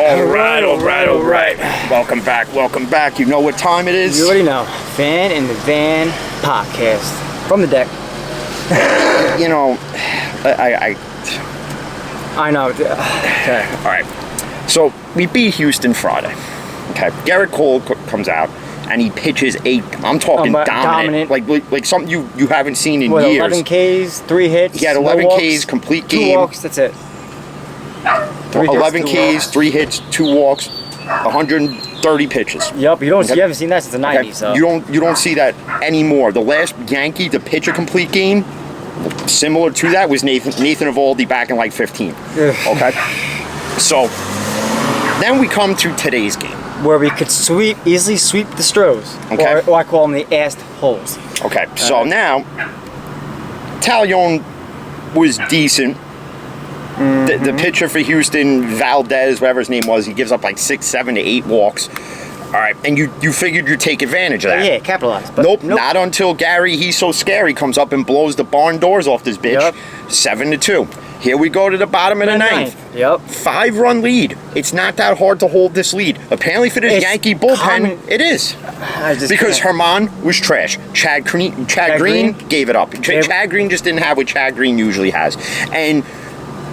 All right. Welcome back. You know what time it is? You already know. Fan in the Van podcast from the deck. You know, I know. Okay. All right. So we beat Houston Friday. Okay. Garrett Cole comes out and he pitches I'm talking dominant. Like something you haven't seen in years. 11 Ks, 3 hits. He had 11 Ks, complete game. 2 walks. That's it. 11 Ks, 3 hits, 2 walks, 130 pitches. Yep, you haven't seen that since the 90s. Okay. So. You don't see that anymore. The last Yankee to pitch a complete game, similar to that, was Nathan Eovaldi back in like 15. Okay, so then we come to today's game where we could easily sweep the Stros. Okay. Or I call them the assed holes. Okay, so now Taillon was decent. The pitcher for Houston, Valdez, whatever his name was, he gives up like 6, 7 to 8 walks. All right, and you figured you'd take advantage of that. Yeah, capitalize. But nope, not until Gary, he's so scary, comes up and blows the barn doors off this bitch. Yep. 7-2. Here we go to the bottom of the ninth. Yep. 5-run lead. It's not that hard to hold this lead. Apparently for this Yankee bullpen, it is. Because Herman was trash. Chad Green gave it up. Chad Green just didn't have what Chad Green usually has. And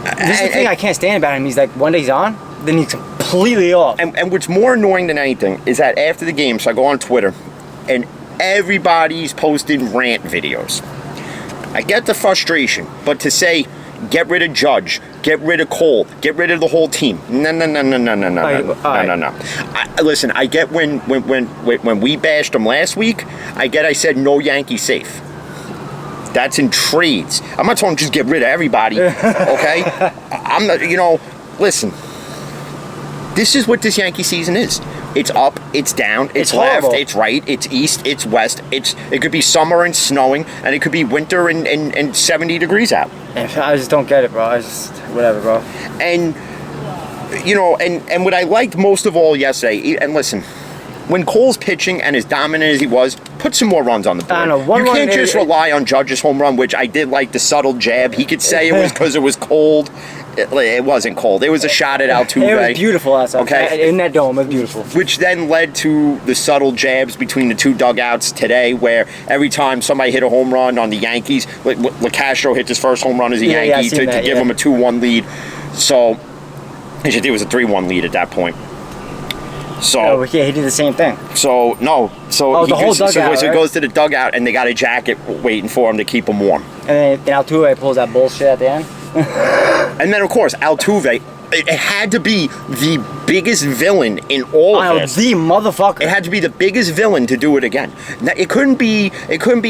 this is the thing I can't stand about him. He's like, one day he's on, then he's completely off. And what's more annoying than anything is that after the game, so I go on Twitter, and everybody's posting rant videos. I get the frustration, but to say, get rid of Judge, get rid of Cole, get rid of the whole team. No. Listen, I get when we bashed them last week, I said no Yankee safe. That's in trades. I'm not telling them just get rid of everybody, okay? I'm not, listen. This is what this Yankee season is. It's up, it's down, it's left, horrible. it's right, it's east, it's west. It could be summer and snowing, and it could be winter and 70 degrees out. I just don't get it, bro. Whatever, bro. And, and what I liked most of all yesterday, and listen, when Cole's pitching and as dominant as he was, put some more runs on the board. I don't know, you can't just rely on Judge's home run, which I did like the subtle jab. He could say it was because it was cold. It wasn't cold. It was a shot at Altuve. It was beautiful outside. Okay. In that dome, it was beautiful. Which then led to the subtle jabs between the two dugouts today, where every time somebody hit a home run on the Yankees, LeCastro hit his first home run as a Yankee to give him a 2-1 lead. So, it was a 3-1 lead at that point. So he did the same thing. So the whole dugout. So he goes to the dugout and they got a jacket waiting for him to keep him warm. And then Altuve pulls that bullshit at the end. And then of course Altuve, it had to be the biggest villain in all of this. The motherfucker. It had to be the biggest villain to do it again. Now, it couldn't be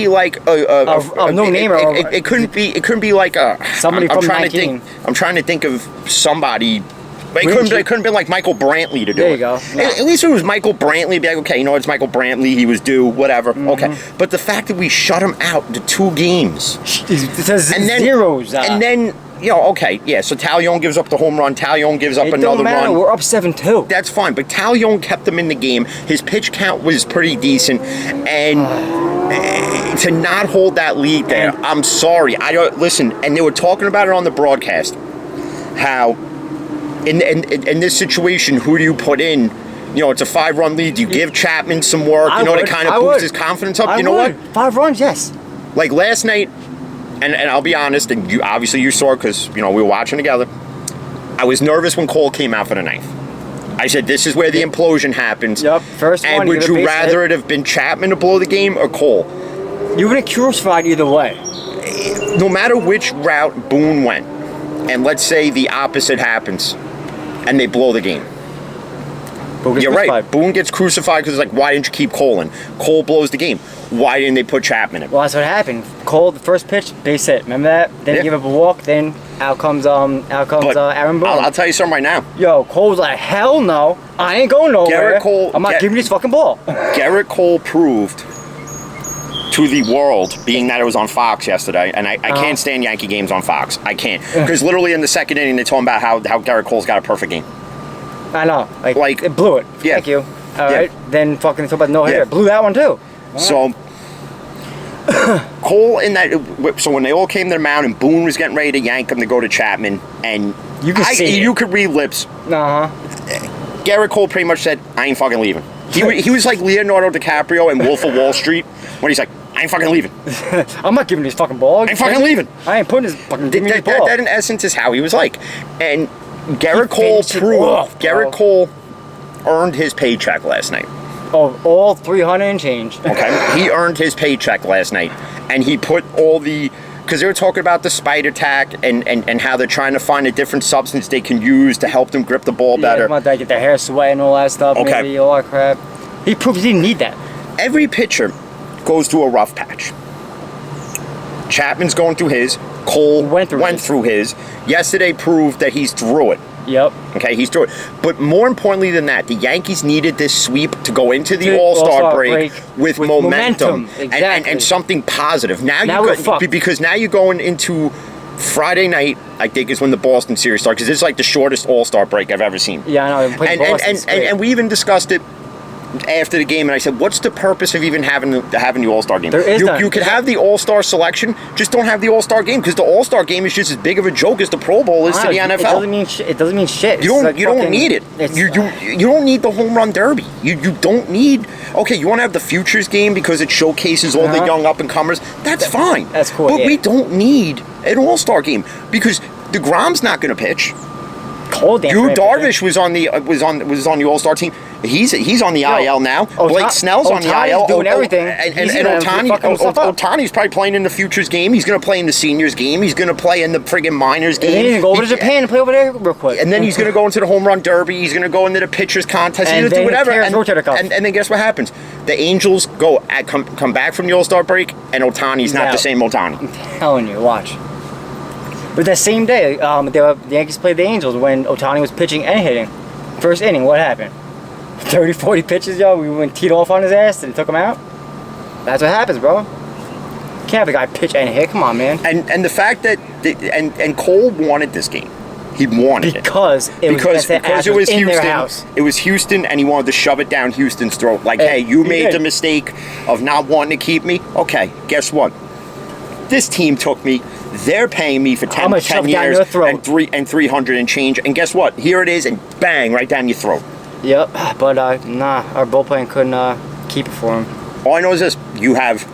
like a no name. It couldn't be like somebody from 19. I'm trying to think of somebody. It couldn't be like Michael Brantley to do it. There you go. No. At least if it was Michael Brantley, be like, okay, it's Michael Brantley, he was due, whatever. Okay. But the fact that we shut him out to 2 games. It says zeros. And then, okay, yeah, so Taillon gives up the home run, Taillon gives up another don't matter. run. We're up 7-2. That's fine, but Taillon kept them in the game. His pitch count was pretty decent, and to not hold that lead there, I'm sorry. I don't listen, and they were talking about it on the broadcast, how in this situation, who do you put in? It's a 5-run lead. Do you give Chapman some work? To kind of boost his confidence up? What? 5 runs, yes. Like last night, and I'll be honest, and you saw it because we were watching together. I was nervous when Cole came out for the 9th. I said, this is where the implosion happens. Yep, first one. And would you rather it have been Chapman to blow the game or Cole? You would have crucified either way. No matter which route Boone went, and let's say the opposite happens, and they blow the game. You're right. Boone gets crucified because it's like, why didn't you keep Cole in? Cole blows the game. Why didn't they put Chapman in? Well, that's what happened. Cole, the first pitch, base hit. Remember that? Then give up a walk. Then out comes Aaron Boone. I'll tell you something right now. Yo, Cole's like, hell no, I ain't going nowhere. I'm not giving you this fucking ball. Garrett Cole proved to the world, being that it was on Fox yesterday, and I can't stand Yankee games on Fox. I can't. Because literally in the second inning, they told him about how Garrett Cole's got a perfect game. I know. Like it blew it. Yeah. Thank you. All right. Then fucking talk about no hitter. Blew that one too. So Cole in that. So when they all came to the mound and Boone was getting ready to yank him to go to Chapman, and you could read lips. Garrett Cole pretty much said, I ain't fucking leaving. He was like Leonardo DiCaprio in Wolf of Wall Street when he's like, I ain't fucking leaving. I'm not giving this fucking ball. I ain't fucking leaving. I ain't putting this fucking give me this ball. That in essence is how he was like. And Garrett Cole proved, Garrett Cole earned his paycheck last night. Oh, all 300 and change. Okay, he earned his paycheck last night, and he put all the, because they were talking about the spider tack and how they're trying to find a different substance they can use to help them grip the ball better. Yeah, they get their hair sweat and all that stuff. Okay. Maybe all that crap. He proved he didn't need that. Every pitcher goes through a rough patch. Chapman's going through his. Cole went through his. Yesterday proved that he's through it. Yep. Okay, he's through it. But more importantly than that, the Yankees needed this sweep to go into the All-Star break with momentum. Exactly. And something positive. Now we're fucked. Because now you're going into Friday night, I think, is when the Boston series starts, because it's like the shortest All-Star break I've ever seen. Yeah, I know. And we even discussed it after the game, and I said, what's the purpose of even having the All-Star game? There is none. You could have the All-Star selection, just don't have the All-Star game, because the All-Star game is just as big of a joke as the Pro Bowl is to the NFL. It doesn't mean shit. You don't need it. You don't need the home run derby. You don't need. Okay, you want to have the futures game because it showcases all the young up and comers. That's fine. That's cool. But we don't need an All-Star game because DeGrom's not going to pitch. Yu Darvish was on the All-Star team. He's on the IL now. Blake Snell's on the IL. Doing everything. And Ohtani's probably playing in the futures game. He's going to play in the seniors game. He's going to play in the friggin' minors game. And then he's going to go over to Japan and play over there real quick. And then he's going to go into the home run derby. He's going to go into the pitchers contest. And he's going to do whatever. And then guess what happens? The Angels come back from the All-Star break, and Ohtani's not the same Ohtani. I'm telling you, watch. But that same day, the Yankees played the Angels when Ohtani was pitching and hitting. First inning, what happened? 30, 40 pitches, yo. We went teed off on his ass and took him out. That's what happens, bro. Can't have a guy pitch and hit. Come on, man. And the fact that and Cole wanted this game. He wanted it because it was Houston. Their house. It was Houston, and he wanted to shove it down Houston's throat. Like, hey, you made the mistake of not wanting to keep me. Okay, guess what? This team took me. They're paying me for 10 years and 300 and change. And guess what? Here it is, and bang, right down your throat. Yep, but nah, our bullpen couldn't keep it for him. All I know is this: you have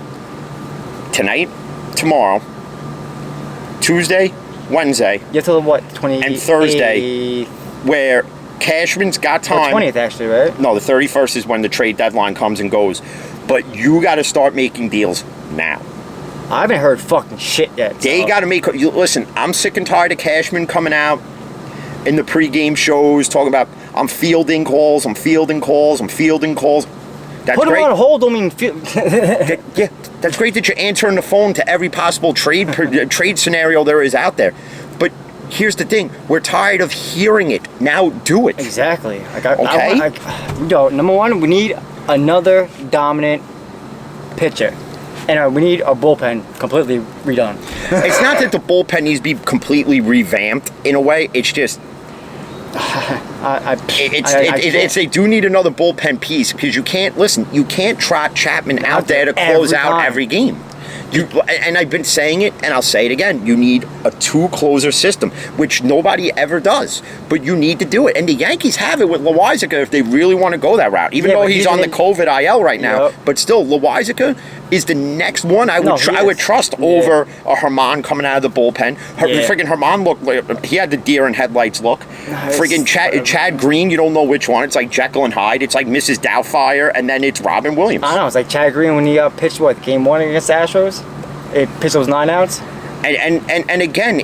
tonight, tomorrow, Tuesday, Wednesday, you have till what, 20 and Thursday, where Cashman's got time. 20th, actually, right? No, the 31st is when the trade deadline comes and goes. But you got to start making deals now. I haven't heard fucking shit yet. They got to make. Listen, I'm sick and tired of Cashman coming out in the pregame shows talking about I'm fielding calls. That's Put great. him on hold. I mean, Yeah, that's great that you're answering the phone to every possible trade scenario there is out there. But here's the thing: we're tired of hearing it. Now do it. Exactly. Number one, we need another dominant pitcher. And we need our bullpen completely redone. It's not that the bullpen needs to be completely revamped in a way. It's just they do need another bullpen piece because you can't trot Chapman out there to close out every game. And I've been saying it, and I'll say it again. You need a two-closer system, which nobody ever does. But you need to do it. And the Yankees have it with Loaisiga if they really want to go that route. Even though he's on the COVID IL right now. But still, Loaisiga is the next one I would trust over a Herman coming out of the bullpen. Friggin' Herman looked like he had the deer in headlights look. Friggin' Chad Green, you don't know which one. It's like Jekyll and Hyde. It's like Mrs. Doubtfire, and then it's Robin Williams. I know. It's like Chad Green when he pitched game 1 against the Astros. It pitched those 9 outs. And again,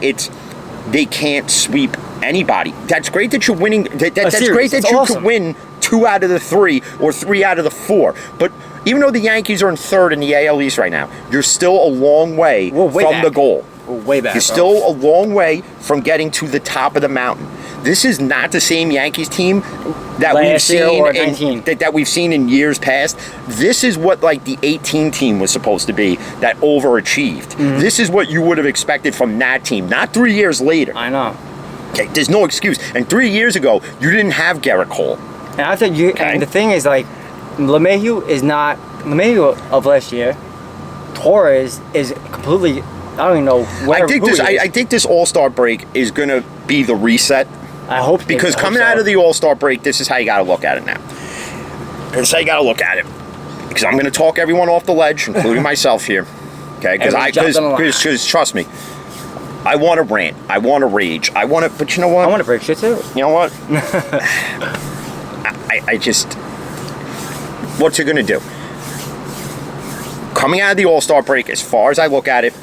they can't sweep anybody. That's great that you're winning. That's great that you can win 2 out of the 3 or 3 out of the 4. But even though the Yankees are in 3rd in the AL East right now, you're still a long way from the goal. Way back. You're still a long way from getting to the top of the mountain. This is not the same Yankees team that we've seen in years past. This is what like the 18 team was supposed to be that overachieved. Mm-hmm. This is what you would have expected from that team, not 3 years later. I know. Okay, there's no excuse. And 3 years ago, you didn't have Garrett Cole. And I think and the thing is like LeMahieu is not LeMahieu of last year. Torres is completely. I don't even know where. I think this All-Star break is going to be the reset. I hope Because I hope coming so. out of the All-Star break, this is how you got to look at it now. This is how you got to look at it. Because I'm going to talk everyone off the ledge, including myself here. Okay? Because trust me, I want to rant. I want to rage. I want to, but you know what? I want to break shit too. You know what? I just, what's it going to do? Coming out of the All-Star break, as far as I look at it,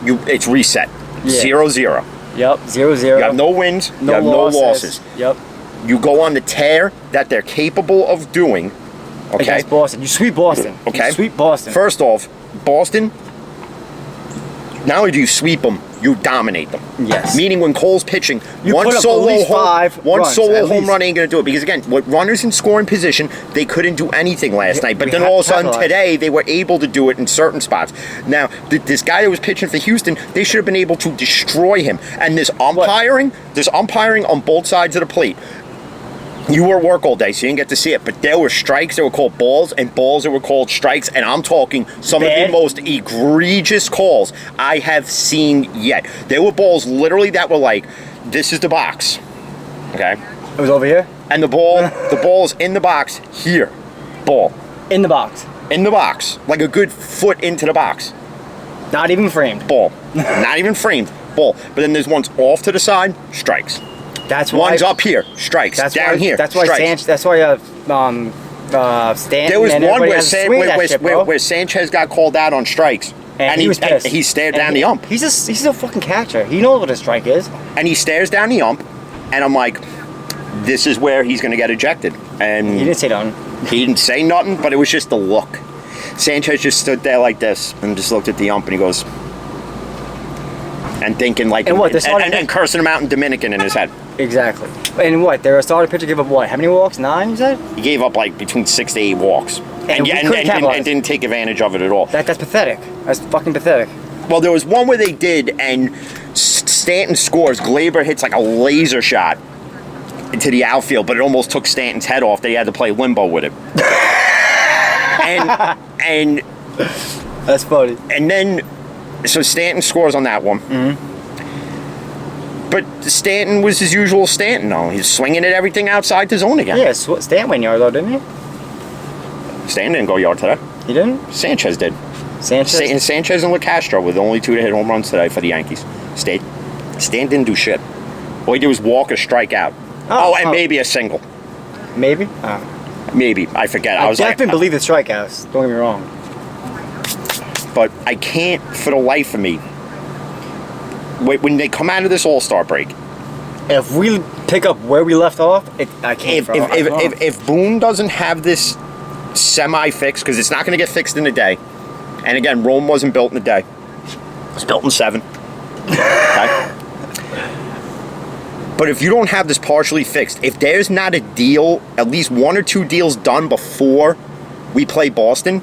it's reset. Yeah. 0-0. Yep, 0-0. You have no wins, you have no losses. Yep. You go on the tear that they're capable of doing. Okay. Against Boston. You sweep Boston. Okay. You sweep Boston. First off, Boston, not only do you sweep them, you dominate them. Yes. Meaning when Cole's pitching, You one put up solo at least five one runs, solo at home least. run ain't gonna do it. Because again, with runners in scoring position, they couldn't do anything last night. But we then have all of a to sudden capitalize. today, they were able to do it in certain spots. Now, this guy that was pitching for Houston, they should have been able to destroy him. And there's umpiring on both sides of the plate. You were at work all day, so you didn't get to see it. But there were strikes that were called balls and balls that were called strikes. And I'm talking some of Bad. the most egregious calls I have seen yet. There were balls literally that were like, this is the box. Okay? It was over here? And the ball is in the box here. Ball. In the box. In the box. Like a good foot into the box. Not even framed. Ball. Not even framed. Ball. But then there's ones off to the side, strikes. That's why. One's up here, strikes. That's Down why, here, That's why strikes. Stanton There was and one everybody where, has to swing that shit, bro. where Sanchez got called out on strikes. And he was pissed. He stared And down the ump. He's a fucking catcher. He knows what a strike is. And he stares down the ump. And I'm like, this is where he's going to get ejected. And He didn't say nothing. he didn't say nothing, but it was just the look. Sanchez just stood there like this and just looked at the ump and he goes, and thinking like, And what, and cursing him out in Dominican in his head. Exactly. And what? Their starting pitcher gave up what? How many walks? 9, you said? He gave up like between 6 to 8 walks. And we couldn't capitalize. And didn't take advantage of it at all. That's pathetic. That's fucking pathetic. Well, there was one where they did, and Stanton scores. Glaber hits like a laser shot into the outfield, but it almost took Stanton's head off. They had to play limbo with it. and That's funny. and then, so Stanton scores on that one. Mm-hmm. But Stanton was his usual Stanton, though. He's swinging at everything outside the zone again. Yeah, Stanton went yard though, didn't he? Stanton didn't go yard today. He didn't? Sanchez did. Sanchez? Sanchez and LeCastro were the only two to hit home runs today for the Yankees. Stan didn't do shit. All he did was walk or strike out. And maybe a single. Maybe? Maybe. I forget. I I was like, definitely believe the strikeouts. Don't get me wrong. but I can't for the life of me. When they come out of this All-Star break, If we pick up where we left off, I can't. if Boone doesn't have this semi-fixed, because it's not going to get fixed in a day, and again, Rome wasn't built in a day. It was built in 7. Okay? But if you don't have this partially fixed, if there's not a deal, at least 1 or 2 deals done before we play Boston,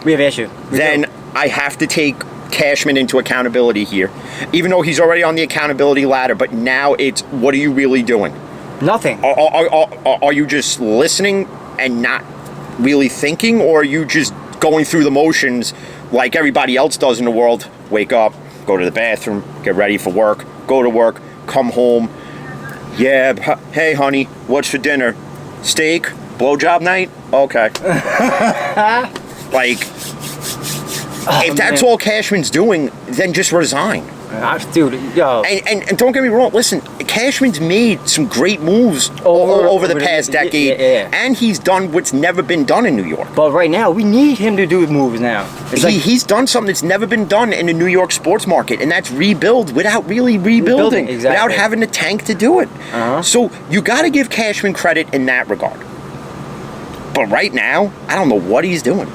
we have an issue. then I have to take Cashman into accountability here. Even though he's already on the accountability ladder, but now it's, what are you really doing? Nothing. Are you just listening and not really thinking, or are you just going through the motions like everybody else does in the world? Wake up, go to the bathroom, get ready for work, go to work, come home. Yeah, hey honey, what's for dinner? Steak? Blowjob night? Okay. Like, if that's all Cashman's doing, then just resign. Dude, yo. And don't get me wrong, listen, Cashman's made some great moves over the past decade, yeah. and he's done what's never been done in New York. But right now, we need him to do moves now. It's He's done something that's never been done in the New York sports market, and that's rebuild without really rebuilding, exactly. without having the tank to do it. Uh-huh. So you got to give Cashman credit in that regard. But right now, I don't know what he's doing.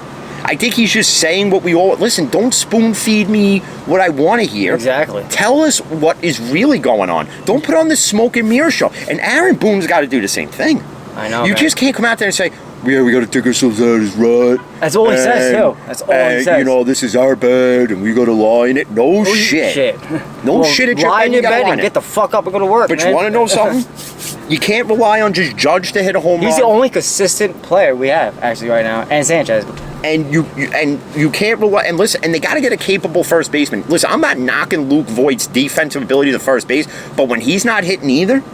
I think he's just saying what we all... Listen, don't spoon feed me what I want to hear. Exactly. Tell us what is really going on. Don't put on this smoke and mirror show. And Aaron Boone's got to do the same thing. I know, You man. just can't come out there and say, yeah, we got to take ourselves out of this rut. That's all he says, too. That's all he says. You know, this is our bed, and we got to lie in it. No shit. No shit at your lie bed, in you your got to bed lie and in get it. the fuck up and go to work, But man. you want to know something? You can't rely on just Judge to hit a home run. He's the only consistent player we have, actually, right now. And Sanchez. And you can't rely, and listen, and they got to get a capable first baseman. Listen, I'm not knocking Luke Voigt's defensive ability to first base, but when he's not hitting either,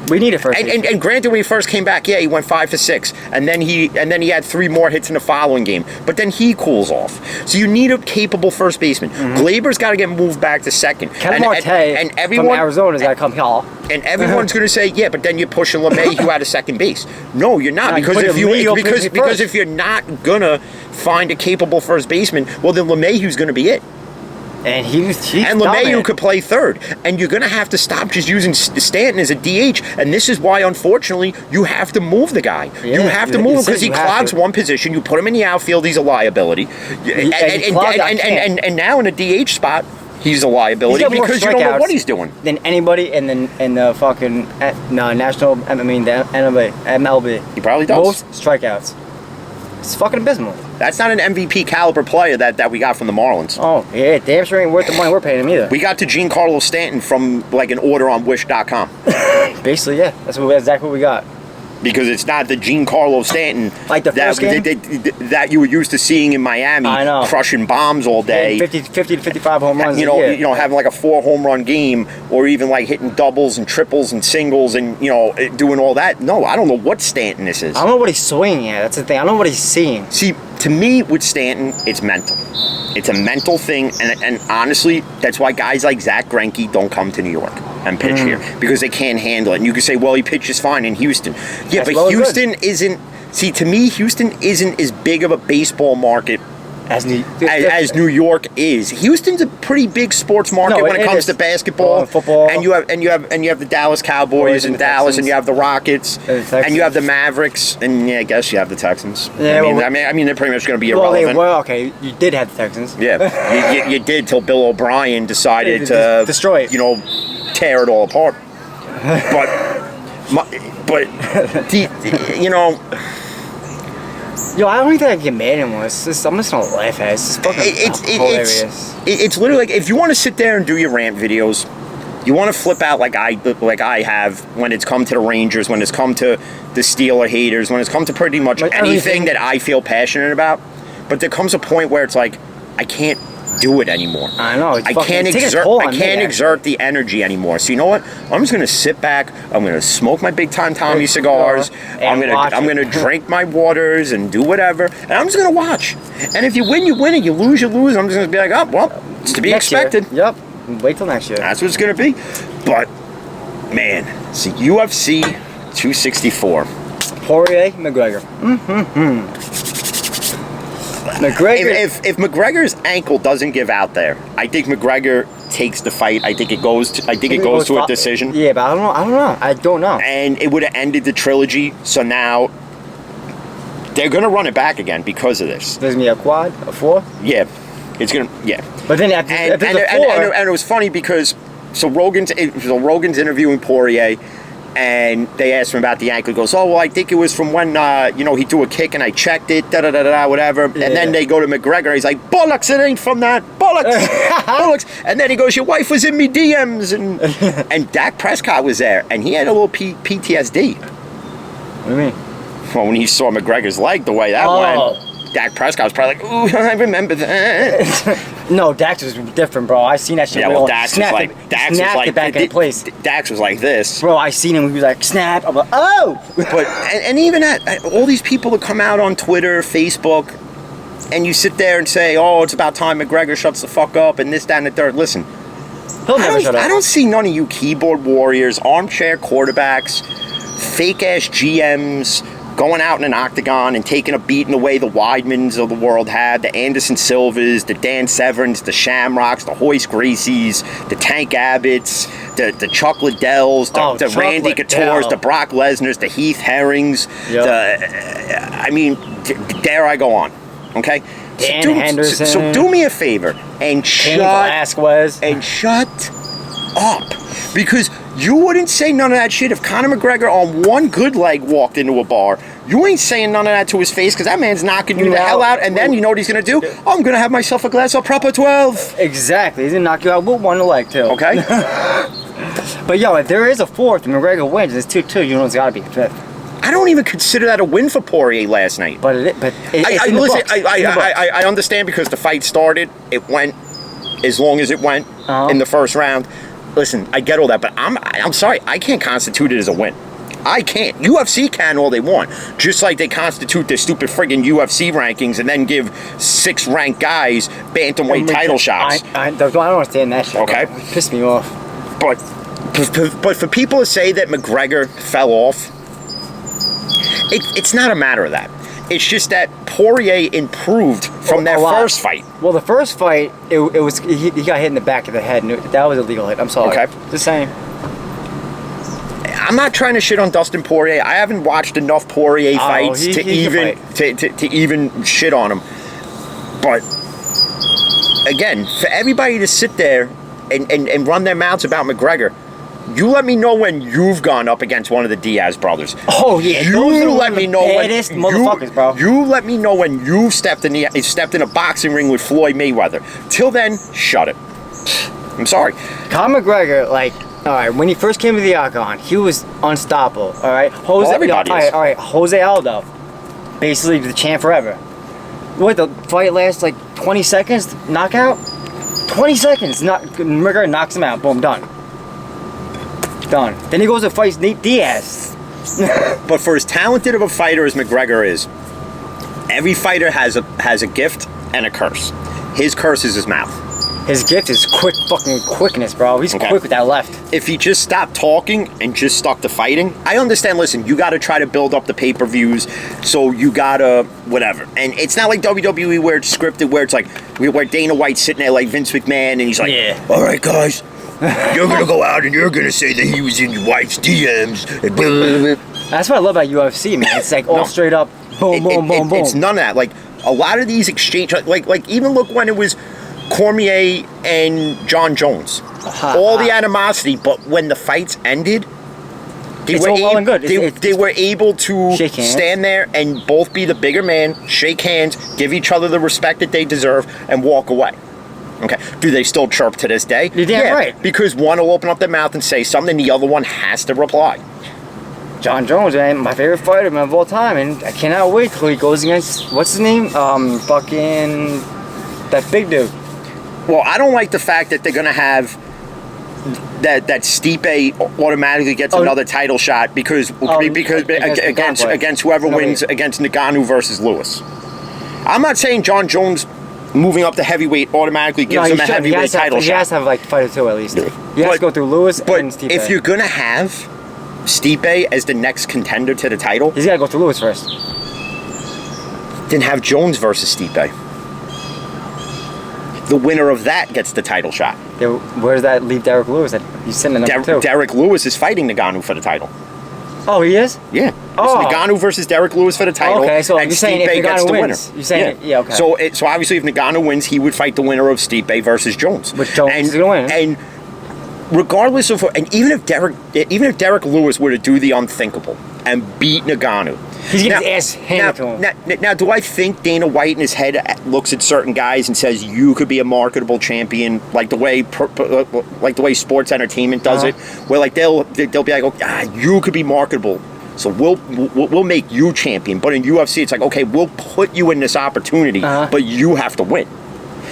We need a first. And granted, when he first came back, yeah, he went 5 for 6, and then he had 3 more hits in the following game. But then he cools off. So you need a capable first baseman. Glaber's got to get moved back to second. Kevin Marte and everyone from Arizona's got to come here. And everyone's going to say, yeah, but then you're pushing LeMahieu out of second base. No, you're not, because if you're not gonna find a capable first baseman, well, then LeMahieu's going to be it. And he's and LeMahieu could play third, and you're going to have to stop just using Stanton as a DH. And this is why, unfortunately, you have to move the guy. Yeah, you have to move him because he clogs one position. You put him in the outfield, he's a liability. And now in a DH spot, he's a liability because you don't know what he's doing. Than anybody in the fucking national. I mean the MLB. He probably does. Most strikeouts. It's fucking abysmal. That's not an MVP caliber player that we got from the Marlins. Oh, yeah, damn sure ain't worth the money we're paying him either. We got to Giancarlo Stanton from like an order on Wish.com. Basically, yeah. That's exactly what we got. Because it's not the Giancarlo Stanton like the first game? that you were used to seeing in Miami, I know. crushing bombs all day. Yeah, 50 to 55 home runs. You know, having like a 4 home run game, or even like hitting doubles and triples and singles, and doing all that. No, I don't know what Stanton this is. I don't know what he's swinging at. That's the thing. I don't know what he's seeing. See, to me, with Stanton, it's mental. It's a mental thing, and honestly, that's why guys like Zach Greinke don't come to New York and pitch here, because they can't handle it. And you can say, well, he pitches fine in Houston. Yeah, but Houston isn't. See, to me, Houston isn't as big of a baseball market as New York is. Houston's a pretty big sports market when it comes to basketball, football, and you have the Dallas Cowboys in Dallas, and you have the Rockets, and you have the Mavericks, and I guess you have the Texans. Yeah, I mean, they're pretty much going to be irrelevant. Okay, you did have the Texans. Yeah, you did till Bill O'Brien decided to destroy it. Tear it all apart. Yo, I don't even think I can get mad anymore. I'm just gonna laugh at it. It's just fucking hilarious. It's literally like, if you want to sit there and do your rant videos, you want to flip out like I have when it's come to the Rangers, when it's come to the Steeler haters, when it's come to pretty much anything that I feel passionate about. But there comes a point where it's like, I can't do it anymore. I know. I can't exert the energy anymore. So you know what? I'm just gonna sit back. I'm gonna smoke my big time Tommy cigars. I'm gonna drink my waters and do whatever. And I'm just gonna watch. And if you win, you win. And you lose, you lose. I'm just gonna be like, oh well, it's to be expected. Yep. Wait till next year. That's what it's gonna be. But man, see, UFC 264. Poirier, McGregor. McGregor. If McGregor's ankle doesn't give out there, I think McGregor takes the fight. I think it goes to a decision. Yeah, but I don't know. And it would have ended the trilogy. So now they're gonna run it back again because of this. There's gonna be a quad, a 4. Yeah, it's gonna. Yeah. But then and it was funny because Rogan's interviewing Poirier. And they asked him about the ankle. He goes, oh, well, I think it was from when, he threw a kick and I checked it, whatever. Yeah. And then they go to McGregor. He's like, bollocks, it ain't from that. Bollocks, bollocks. And then he goes, your wife was in me DMs. And Dak Prescott was there. And he had a little PTSD. What do you mean? Well, when he saw McGregor's leg, the way that went, Dak Prescott was probably like, ooh, I remember that. No, Dax was different, bro. I seen that shit. Yeah, well, Dax was like back in place. Dax was like this. Bro, I seen him. He was like, snap. I'm like, oh. But and even that, all these people that come out on Twitter, Facebook, and you sit there and say, oh, it's about time McGregor shuts the fuck up and this, that, and the third. Listen, he'll never shut up. I don't see none of you keyboard warriors, armchair quarterbacks, fake ass GMs going out in an octagon and taking a beating the way the Weidmans of the world had, the Anderson Silvas, the Dan Severns, the Shamrocks, the Hoist Gracies, the Tank Abbotts, the Chuck Liddells, the Randy Couture's, the Brock Lesnar's, the Heath Herrings. Yep. Dare I go on? Okay? Dan Henderson. So do me a favor and shut up. Because you wouldn't say none of that shit if Conor McGregor on one good leg walked into a bar. You ain't saying none of that to his face because that man's knocking you the hell out. And then you know what he's going to do? Oh, I'm going to have myself a glass of Proper 12. Exactly. He's going to knock you out with one leg, too. Okay. But, if there is a 4th and McGregor wins, it's 2-2. You know it's got to be a 5th. I don't even consider that a win for Poirier last night. But I understand because the fight started. It went as long as it went in the first round. listen, I get all that, but I'm sorry, I can't constitute it as a win. I can't. UFC can all they want. Just like they constitute their stupid friggin' UFC rankings and then give 6 ranked guys bantamweight title shots. I don't understand that shit. Okay. Bro. It pissed me off. But for people to say that McGregor fell off, it's not a matter of that. It's just that Poirier improved from that first fight. Well, the first fight, it was he got hit in the back of the head, and that was a legal hit. I'm sorry. Okay. Just saying. I'm not trying to shit on Dustin Poirier. I haven't watched enough Poirier fights to even shit on him. But again, for everybody to sit there and run their mouths about McGregor, you let me know when you've gone up against one of the Diaz brothers. Oh yeah, you let me know when motherfuckers, bro. You let me know when you've stepped in a boxing ring with Floyd Mayweather. Till then, shut it. I'm sorry. Conor McGregor, like, all right, when he first came to the octagon, he was unstoppable. All right, everybody is. All right, Jose Aldo, basically the champ forever. What, the fight lasts like 20 seconds, knockout? 20 seconds, McGregor knocks him out. Boom, done. Then he goes and fights Nate Diaz. But for as talented of a fighter as McGregor is, every fighter has a gift and a curse. His curse is his mouth. His gift is quickness, bro. He's quick with that left. If he just stopped talking and just stuck to fighting, I understand, listen, you got to try to build up the pay-per-views, so you got to whatever. And it's not like WWE where it's scripted, where it's like, where Dana White's sitting there like Vince McMahon, and he's like, yeah. All right, guys, you're going to go out and you're going to say that he was in your wife's DMs. That's what I love about UFC, man. It's like all straight up, boom, boom. It's none of that. Like, a lot of these exchange, like even look when it was Cormier and John Jones. All the animosity, but when the fights ended, they were able to stand there and both be the bigger man, shake hands, give each other the respect that they deserve, and walk away. Okay. Do they still chirp to this day? You're damn right. Because one will open up their mouth and say something, the other one has to reply. John Jones, man, my favorite fighter, man, of all time, and I cannot wait till he goes against, what's his name? Fucking that big dude. Well, I don't like the fact that they're gonna have that Stipe automatically gets another title shot because against whoever wins against Ngannou versus Lewis. I'm not saying John Jones moving up to heavyweight automatically gives him a heavyweight title shot. He has to have like fight or two at least. He has to go through Lewis and Stipe. If you're gonna have Stipe as the next contender to the title, he's gotta go through Lewis first. Then have Jones versus Stipe. The winner of that gets the title shot. Yeah, where does that leave Derek Lewis? He's sitting in number 2. Derek Lewis is fighting Ngannou for the title. Oh, he is? Yeah. Oh. It's Ngannou versus Derek Lewis for the title. Okay, so and you're saying Stipe if gets the Ngannou winner. wins, you're saying okay. So obviously if Ngannou wins, he would fight the winner of Stipe versus Jones. Which Jones is going to win. And regardless of, and even if Derek Lewis were to do the unthinkable and beat Ngannou, he's getting his ass handed to him. Now, do I think Dana White in his head looks at certain guys and says you could be a marketable champion, like the way sports entertainment does it, where like they'll be like, you could be marketable, so we'll make you champion. But in UFC, it's like, okay, we'll put you in this opportunity, but you have to win.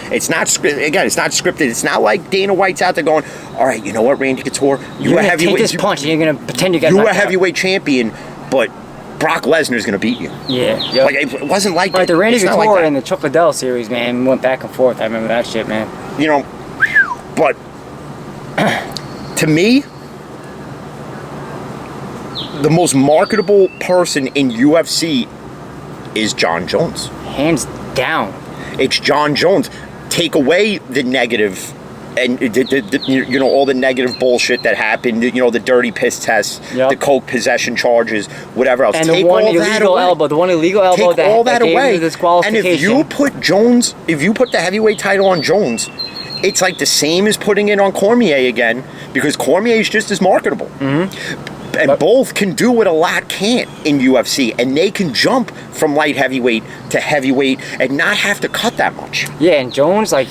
It's not scripted. It's not like Dana White's out there going, all right, you know what, Randy Couture, you're gonna take this punch and you're gonna pretend you got you a heavyweight champion, but Brock Lesnar's gonna beat you. Yeah. Yep. Like it wasn't like the Randy Couture like and the Chuck Liddell series, man, went back and forth. I remember that shit, man. You know, but to me, the most marketable person in UFC is John Jones. Hands down. It's John Jones. Take away the negative and all the negative bullshit that happened, the dirty piss tests, the coke possession charges, whatever else. And the one illegal elbow Take all that away. And if you put the heavyweight title on Jones, it's like the same as putting it on Cormier again, because Cormier is just as marketable. And both can do what a lot can't in UFC, and they can jump from light heavyweight to heavyweight and not have to cut that much. Yeah, and Jones, like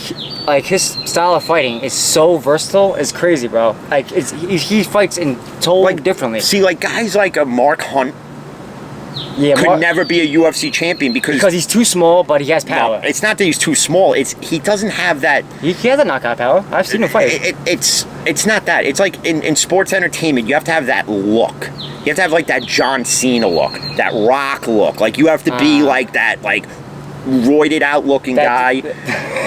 his style of fighting is so versatile, it's crazy, bro. Like he fights in differently. See, like guys like a Mark Hunt, could never be a UFC champion because he's too small, but he has power. No, it's not that he's too small. It's he doesn't have that. He has a knockout power. I've seen him fight. It's not that. It's like in sports entertainment, you have to have that look. You have to have like that John Cena look, that Rock look. Like you have to be like that, like roided out looking guy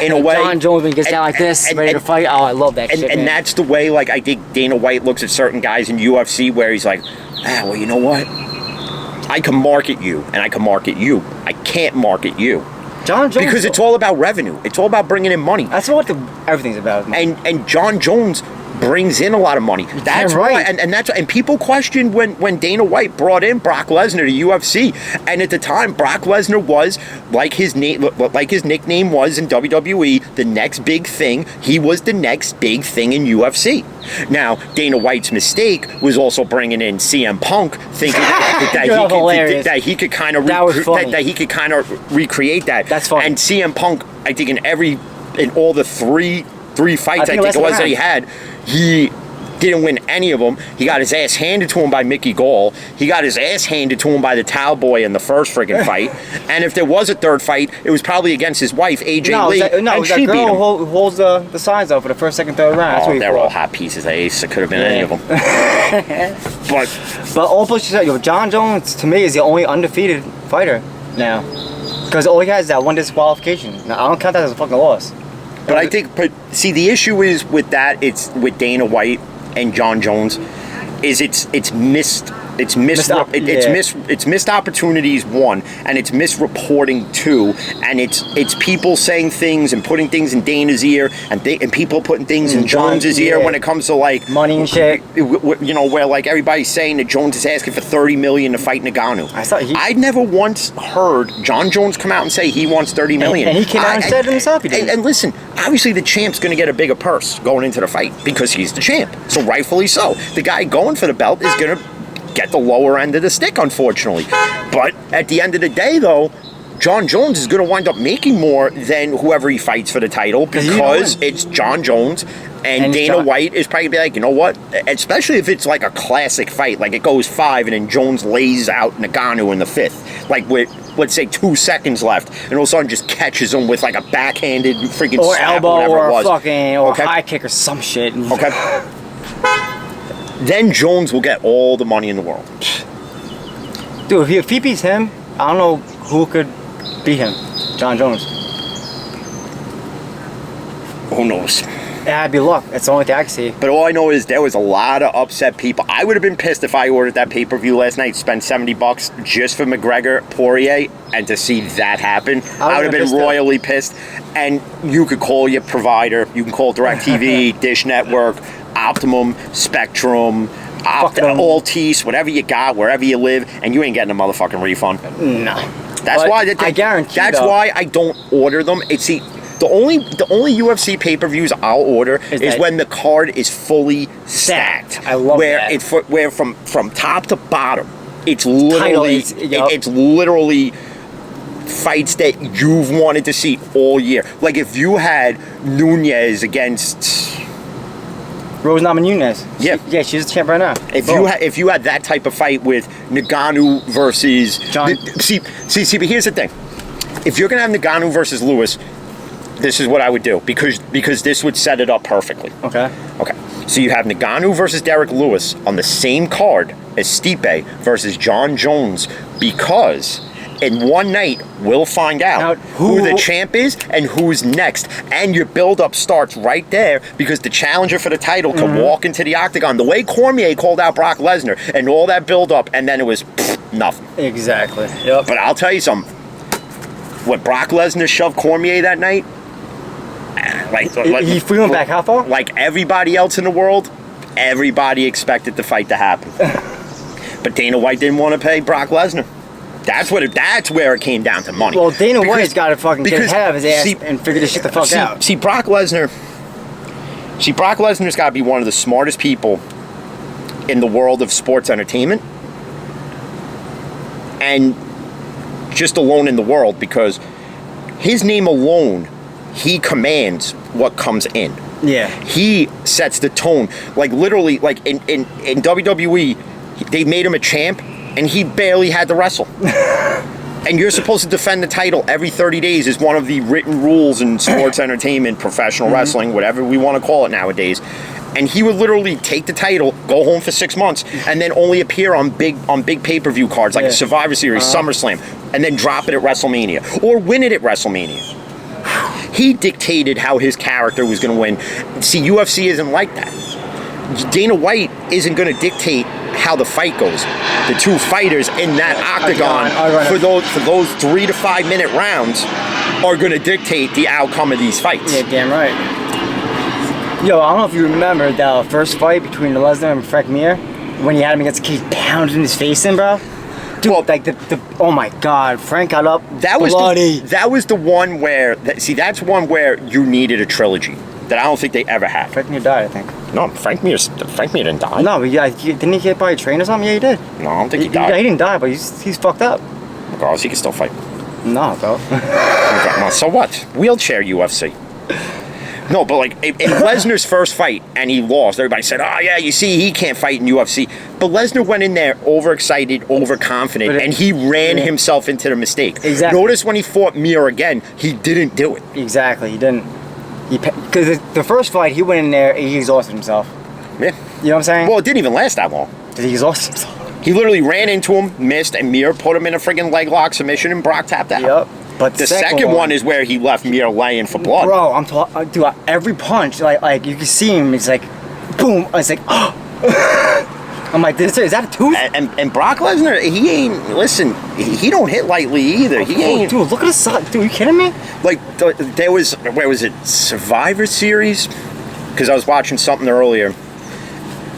in a way. John Jones when he gets down like this, ready to fight. Oh, I love that shit. And that's the way, like, I think Dana White looks at certain guys in UFC where he's like, well, you know what? I can market you, and I can market you. I can't market you. John Jones. Because it's all about revenue. It's all about bringing in money. That's what everything's about. And John Jones brings in a lot of money. That's right. And people questioned when Dana White brought in Brock Lesnar to UFC, and at the time Brock Lesnar was like his nickname was in WWE, the next big thing. He was the next big thing in UFC. Now Dana White's mistake was also bringing in CM Punk, thinking that he could kind of recreate that. That's funny. And CM Punk, I think in all the three fights I think it was that he had, he didn't win any of them. He got his ass handed to him by Mickey Gall. He got his ass handed to him by the Towel Boy in the first friggin' fight. And if there was a third fight, it was probably against his wife, AJ Lee. And she beat him. Who holds the signs up for the first, second, third round. Oh, they're all hot pieces of ace. It could have been any of them. but all push John Jones to me is the only undefeated fighter now, because all he has is that one disqualification. Now, I don't count that as a fucking loss. But see, the issue is with that, it's with Dana White and John Jones, is it's missed opportunities, one, and it's misreporting, two, and it's people saying things and putting things in Dana's ear and people putting things in Jones's ear when it comes to like money and shit. You know, where like everybody's saying that Jones is asking for $30 million to fight Ngannou. I'd never once heard John Jones come out and say he wants $30 million. And he came out and said it himself. And listen, obviously the champ's going to get a bigger purse going into the fight because he's the champ. So rightfully so. The guy going for the belt is going to get the lower end of the stick, unfortunately. But at the end of the day, though, John Jones is going to wind up making more than whoever he fights for the title because it's John Jones, and Dana White is probably be like, you know what? Especially if it's like a classic fight, like it goes 5 and then Jones lays out Ngannou in the 5th, like with, let's say, 2 seconds left, and all of a sudden just catches him with like a backhanded freaking or slap, elbow, whatever or it was. Or high kick or some shit. Okay. Then Jones will get all the money in the world. Dude, if he beats him, I don't know who could beat him. John Jones. Who knows? It'd be luck. That's the only thing I can see. But all I know is there was a lot of upset people. I would have been pissed if I ordered that pay-per-view last night, spent $70 just for McGregor Poirier, and to see that happen. I would have been royally pissed. And you could call your provider. You can call DirecTV, Dish Network, Optimum, Spectrum, Altice, whatever you got, wherever you live, and you ain't getting a motherfucking refund. No. That's why I guarantee. That's why I don't order them. The only UFC pay-per-views I'll order is when the card is fully stacked. I love that. Where from top to bottom, it's literally fights that you've wanted to see all year. Like if you had Nunes against Rose Namajunas. Yeah, she's the champ right now. If you had that type of fight with Ngannou versus John. See, but here's the thing. If you're gonna have Ngannou versus Lewis, this is what I would do because this would set it up perfectly. Okay. So you have Ngannou versus Derek Lewis on the same card as Stipe versus John Jones, because in one night we'll find out who the champ is and who's next, and your build-up starts right there because the challenger for the title can walk into the octagon the way Cormier called out Brock Lesnar, and all that build-up, and then it was nothing. Exactly. Yep. But I'll tell you something. When Brock Lesnar shoved Cormier that night, he flew him back how far? Like everybody else in the world, everybody expected the fight to happen. But Dana White didn't want to pay Brock Lesnar. That's where it came down to money. Well, Dana White's got to fucking get ahead of his ass and figure this shit the fuck out. See, Brock Lesnar's got to be one of the smartest people in the world of sports entertainment, and just alone in the world, because his name alone, he commands what comes in. Yeah. He sets the tone. Like literally, like in WWE, they made him a champ, and he barely had to wrestle. And you're supposed to defend the title every 30 days is one of the written rules in sports entertainment, professional wrestling, whatever we want to call it nowadays. And he would literally take the title, go home for 6 months, and then only appear on big pay-per-view cards like a Survivor Series, SummerSlam, and then drop it at WrestleMania or win it at WrestleMania. He dictated how his character was going to win. See, UFC isn't like that. Dana White isn't going to dictate how the fight goes. The two fighters in that octagon for those 3 to 5 minute rounds are going to dictate the outcome of these fights. Yeah, damn right. Yo, I don't know if you remember the first fight between Lesnar and Frank Mir when he had him against Keith pounding his face in, bro. Dude, well, like the oh my God, Frank got up. That was the one where that's one where you needed a trilogy that I don't think they ever had. Frank Mir died, I think. No, Frank Mir didn't die. No, but yeah, didn't he get by a train or something? Yeah, he did. No, I don't think he died. Yeah, he didn't die, but he's fucked up. Regardless, he can still fight. No, bro. So what? Wheelchair UFC. No, but like in Lesnar's first fight and he lost, everybody said, "Oh yeah, you see, he can't fight in UFC." But Lesnar went in there overexcited, overconfident, and he ran himself into the mistake. Exactly. Notice when he fought Mir again, he didn't do it. Exactly, he didn't. Because the first fight, he went in there and he exhausted himself. Yeah. You know what I'm saying? Well, it didn't even last that long. Did he exhaust himself? He literally ran into him, missed, and Mir put him in a friggin' leg lock submission, and Brock tapped out. Yep. But the second one is where he left Mir laying for blood. Bro, I'm talking, dude. Every punch, like you can see him. It's like, boom. It's like, I'm like, is that a tooth? And Brock Lesnar, he ain't. Listen, he don't hit lightly either. He ain't. Dude, look at his size. Dude, are you kidding me? Like there was, where was it? Survivor Series? Because I was watching something earlier.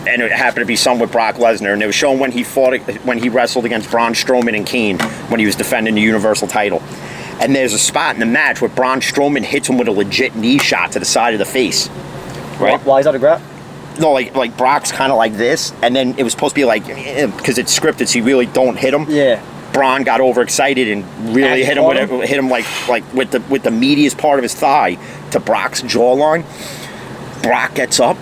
And it happened to be some with Brock Lesnar, and it was showing when he wrestled against Braun Strowman and Kane when he was defending the Universal title. And there's a spot in the match where Braun Strowman hits him with a legit knee shot to the side of the face. Right? While he's out of grab? No, like Brock's kind of like this, and then it was supposed to be like, because it's scripted, so you really don't hit him. Yeah. Braun got overexcited and really hit him like with the meatiest part of his thigh to Brock's jawline. Brock gets up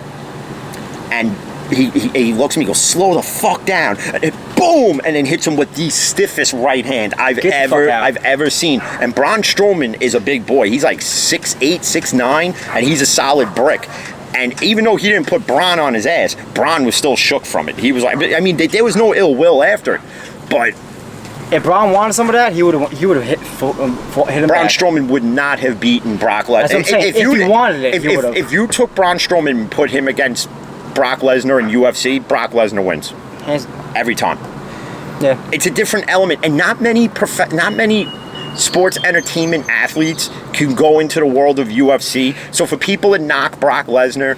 and he looks at me, goes, "Slow the fuck down," and boom, and then hits him with the stiffest right hand I've ever seen. And Braun Strowman is a big boy. He's like 6'8", 6'9", and he's a solid brick. And even though he didn't put Braun on his ass, Braun was still shook from it. He was like, I mean, there was no ill will after it, but if Braun wanted some of that, he would have hit him. Braun back. Strowman would not have beaten Brock Lesnar. That's what I'm saying. If he wanted it, he would have. If you took Braun Strowman and put him against Brock Lesnar in UFC, Brock Lesnar wins every time. Yeah, it's a different element, and not many sports entertainment athletes can go into the world of UFC. So for people that knock Brock Lesnar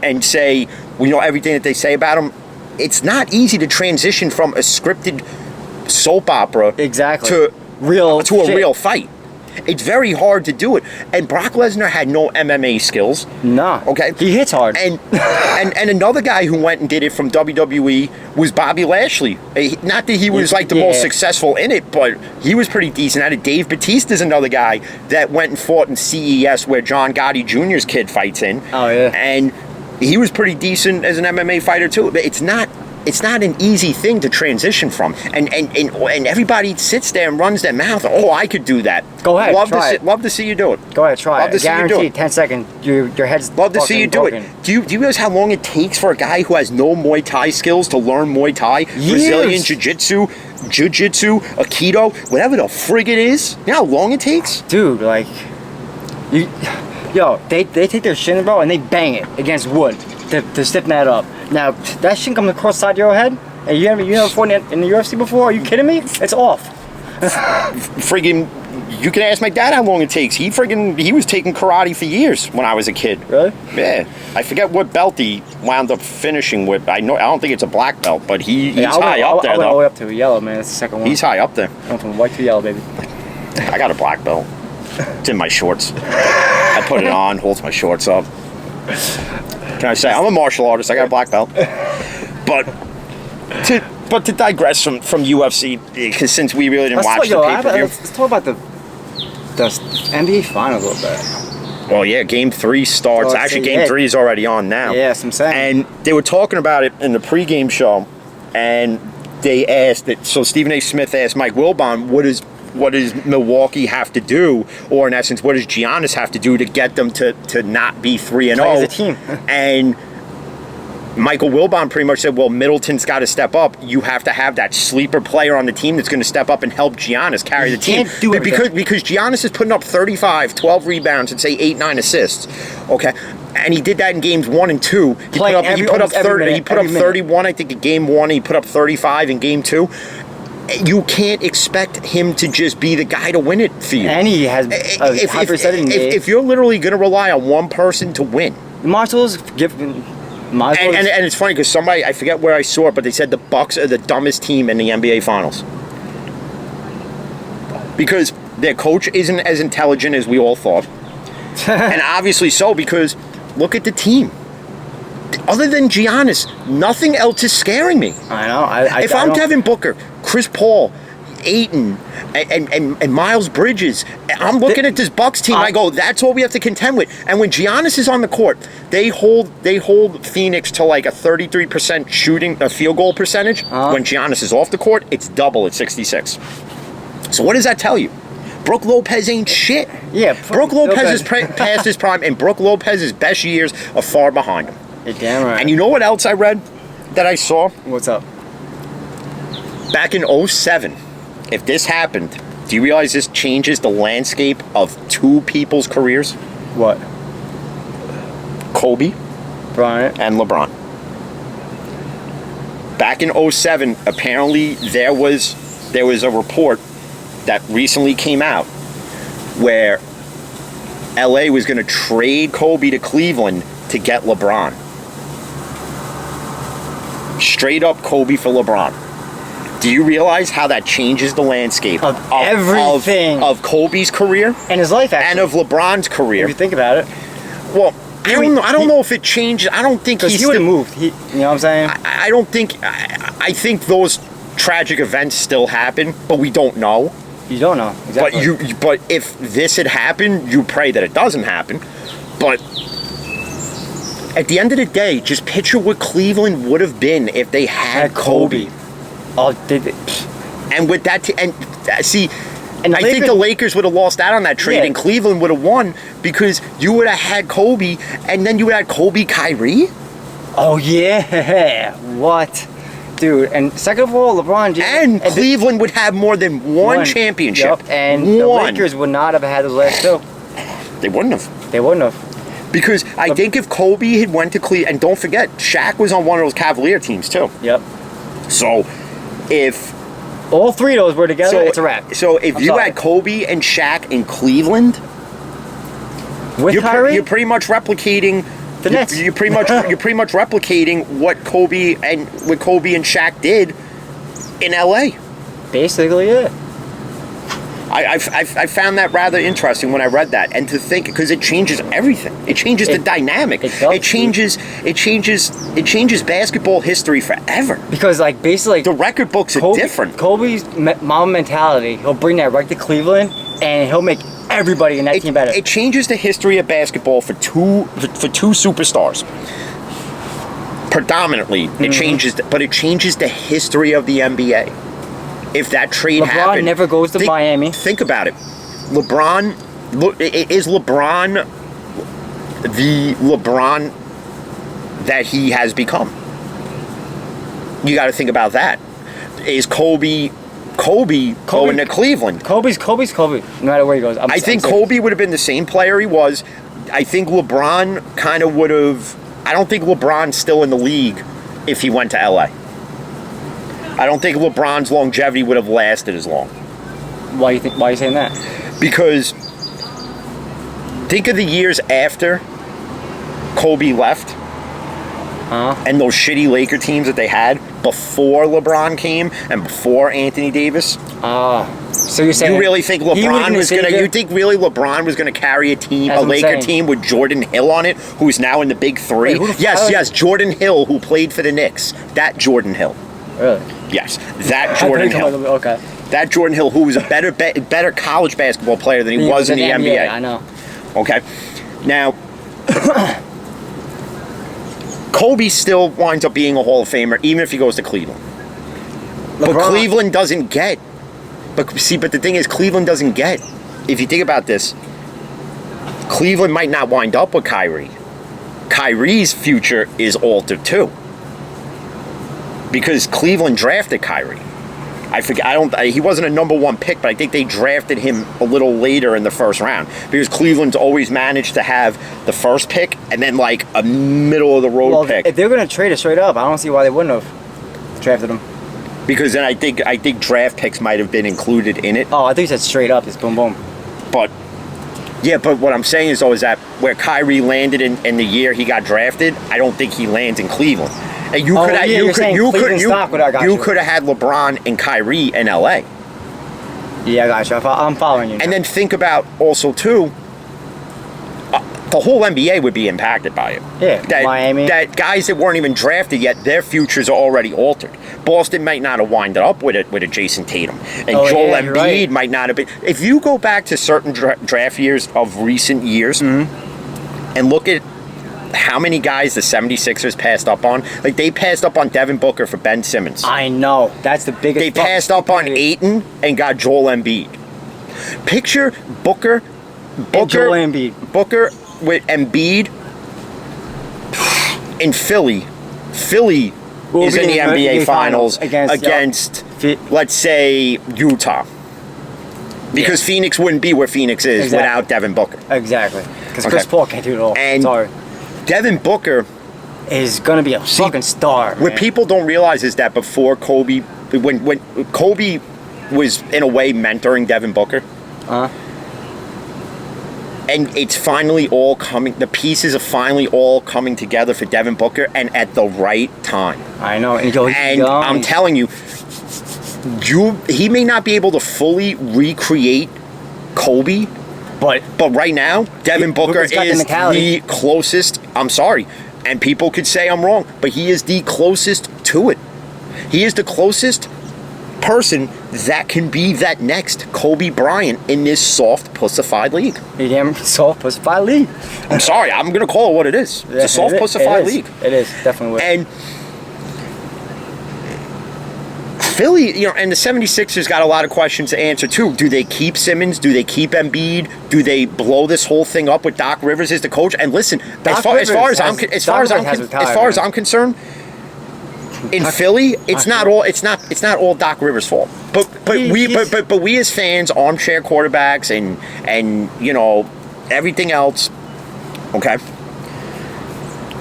and say, we know everything that they say about him, it's not easy to transition from a scripted soap opera to a real fight. It's very hard to do it. And Brock Lesnar had no MMA skills. No. Okay. He hits hard. And another guy who went and did it from WWE was Bobby Lashley. Not that he was like the most successful in it, but he was pretty decent at it. Dave Bautista's another guy that went and fought in CES where John Gotti Jr.'s kid fights in. Oh yeah. And he was pretty decent as an MMA fighter too. But it's not an easy thing to transition from, and everybody sits there and runs their mouth. Oh, I could do that. Go ahead, love to see you do it. Go ahead, try it. Guaranteed, 10 seconds. Your head's love to see you do broken. it. Do you realize how long it takes for a guy who has no Muay Thai skills to learn Muay Thai, Brazilian Jiu-Jitsu, Aikido, whatever the frig it is? You know how long it takes, dude? Like, they take their shin, bro, and they bang it against wood to stiffen that up. Now, that shit comes across the side of your head, and you never fought in the UFC before? Are you kidding me? It's off. Friggin', you can ask my dad how long it takes. He was taking karate for years when I was a kid. Really? Yeah. I forget what belt he wound up finishing with. I don't think it's a black belt, but he's high up there, I went though. all the way up to yellow, man. It's the second one. He's high up there. Went from white to yellow, baby. I got a black belt. It's in my shorts. I put it on, holds my shorts up. Can I say I'm a martial artist? I got a black belt. But to digress from UFC, because since we really didn't watch the pay-per-view. Let's talk about the NBA Finals a little bit. Well, yeah, Game 3 starts. Actually, Game 3 is already on now. Yeah, that's what I'm saying. And they were talking about it in the pregame show, and they asked that. So Stephen A. Smith asked Mike Wilbon, what does Milwaukee have to do, or in essence, what does Giannis have to do to get them to not be 3-0 Play as a team. And Michael Wilbon pretty much said, well, Middleton's got to step up. You have to have that sleeper player on the team that's going to step up and help Giannis carry the team. Can't do it because Giannis is putting up 35, 12 rebounds, and say 8, 9 assists. Okay, and he did that in games 1 and 2. He put up 31, I think, in game 1. He put up 35 in game 2. You can't expect him to just be the guy to win it for you. And he has a high percentage. If you're literally going to rely on one person to win. Marshall's And it's funny because somebody, I forget where I saw it, but they said the Bucks are the dumbest team in the NBA Finals. Because their coach isn't as intelligent as we all thought. And obviously so, because look at the team. Other than Giannis, nothing else is scaring me. I know. If I'm Devin Booker, Chris Paul, Ayton, and Miles Bridges, I'm looking at this Bucks team. I go, that's what we have to contend with. And when Giannis is on the court, they hold Phoenix to like a 33% shooting, a field goal percentage. When Giannis is off the court, it's double at 66. So what does that tell you? Brooke Lopez ain't shit. Yeah, Brooke Lopez is past his prime, and Brooke Lopez's best years are far behind him. You're damn right. And you know what else I read that I saw? What's up? Back in 07, if this happened, do you realize this changes the landscape of two people's careers? What? Kobe Bryant and LeBron. Back in 07, apparently there was a report that recently came out where LA was going to trade Kobe to Cleveland to get LeBron. Straight up Kobe for LeBron. Do you realize how that changes the landscape of everything of Kobe's career and his life, actually, and of LeBron's career? If you think about it. Well, I don't know if it changed. I don't think he would have moved. You know what I'm saying? I don't think. I think those tragic events still happen, but we don't know. You don't know exactly. But if this had happened, you pray that it doesn't happen. But at the end of the day, just picture what Cleveland would have been if they had Kobe. Oh, did they? And with that, And I think the Lakers would have lost out on that trade, and Cleveland would have won because you would have had Kobe, and then you would have had Kobe, Kyrie. Oh yeah, what, dude? And second of all, LeBron James and Cleveland would have more than one championship. Yep. And the Lakers would not have had those last two. They wouldn't have. They wouldn't have. Because I think if Kobe had went to Cleveland, and don't forget, Shaq was on one of those Cavalier teams too. Yep. So, if all three of those were together, it's a wrap. So if you had Kobe and Shaq in Cleveland, with Kyrie, you're pretty much replicating the Nets. You're pretty much replicating what Kobe and Shaq did in LA. Basically, yeah. I found that rather interesting when I read that, and to think, because it changes everything. It changes the dynamic. It changes basketball history forever. Because basically the record books are different. Kobe's mom mentality. He'll bring that right to Cleveland, and he'll make everybody in that team better. It changes the history of basketball for two superstars. Predominantly, it changes the history of the NBA. If that trade happened, LeBron never goes to Miami. Think about it. Is LeBron the LeBron that he has become? You got to think about that. Is Kobe going to Cleveland? Kobe's Kobe, no matter where he goes. I think Kobe would have been the same player he was. I think LeBron kind of would have. I don't think LeBron's still in the league if he went to LA. I don't think LeBron's longevity would have lasted as long. Why are you saying that? Because think of the years after Kobe left, and those shitty Laker teams that they had before LeBron came and before Anthony Davis. So you're saying you really think LeBron was gonna? You think really LeBron was gonna carry a Laker team with Jordan Hill on it, who's now in the Big Three? Yes, Jordan Hill, who played for the Knicks. That Jordan Hill. Really? Yes, that Jordan Hill. Okay. That Jordan Hill, who was a better college basketball player than he was in the NBA. I know. Okay. Now, Kobe still winds up being a Hall of Famer, even if he goes to Cleveland. But Cleveland doesn't get. But the thing is, Cleveland doesn't get. If you think about this, Cleveland might not wind up with Kyrie. Kyrie's future is altered too. Because Cleveland drafted Kyrie. I forget. He wasn't a number 1 pick, but I think they drafted him a little later in the first round because Cleveland's always managed to have the first pick and then like a middle of the road pick. If they're gonna trade it straight up, I don't see why they wouldn't have drafted him. Because then I think draft picks might have been included in it. Oh, I think you said straight up. It's boom boom. But what I'm saying is that where Kyrie landed in the year he got drafted, I don't think he lands in Cleveland. And you could have had LeBron and Kyrie in LA. Yeah, I got you. I'm following you now. And then think about also too, the whole NBA would be impacted by it. Yeah, Miami. That guys that weren't even drafted yet, their futures are already altered. Boston might not have winded up with a Jason Tatum, and Joel Embiid might not have been. If you go back to certain draft years of recent years and look at how many guys the 76ers passed up on, like they passed up on Devin Booker for Ben Simmons. I know. That's the biggest. They passed up on Ayton and got Joel Embiid. Picture Booker and Joel Embiid. Booker with Embiid in Philly. Philly is in the NBA Finals against let's say, Utah. Because Phoenix wouldn't be where Phoenix is without Devin Booker. Exactly. Because Chris Paul can't do it all. And sorry. Devin Booker is going to be a fucking star. What people don't realize is that before Kobe, when Kobe was in a way mentoring Devin Booker, and it's finally all coming, the pieces are finally all coming together for Devin Booker, and at the right time. I know. And I'm telling you, he may not be able to fully recreate Kobe, but right now, Devin Booker is the closest. I'm sorry, and people could say I'm wrong, but he is the closest to it. He is the closest person that can be that next Kobe Bryant in this soft, pussified league. Damn soft, pussified league. I'm sorry, I'm going to call it what it is. It's a soft, pussified league. It is, definitely. And Philly, and the 76ers got a lot of questions to answer too. Do they keep Simmons? Do they keep Embiid? Do they blow this whole thing up with Doc Rivers as the coach? And listen, as far as I'm concerned, in Philly, it's not all Doc Rivers' fault. But we as fans, armchair quarterbacks, and everything else, okay,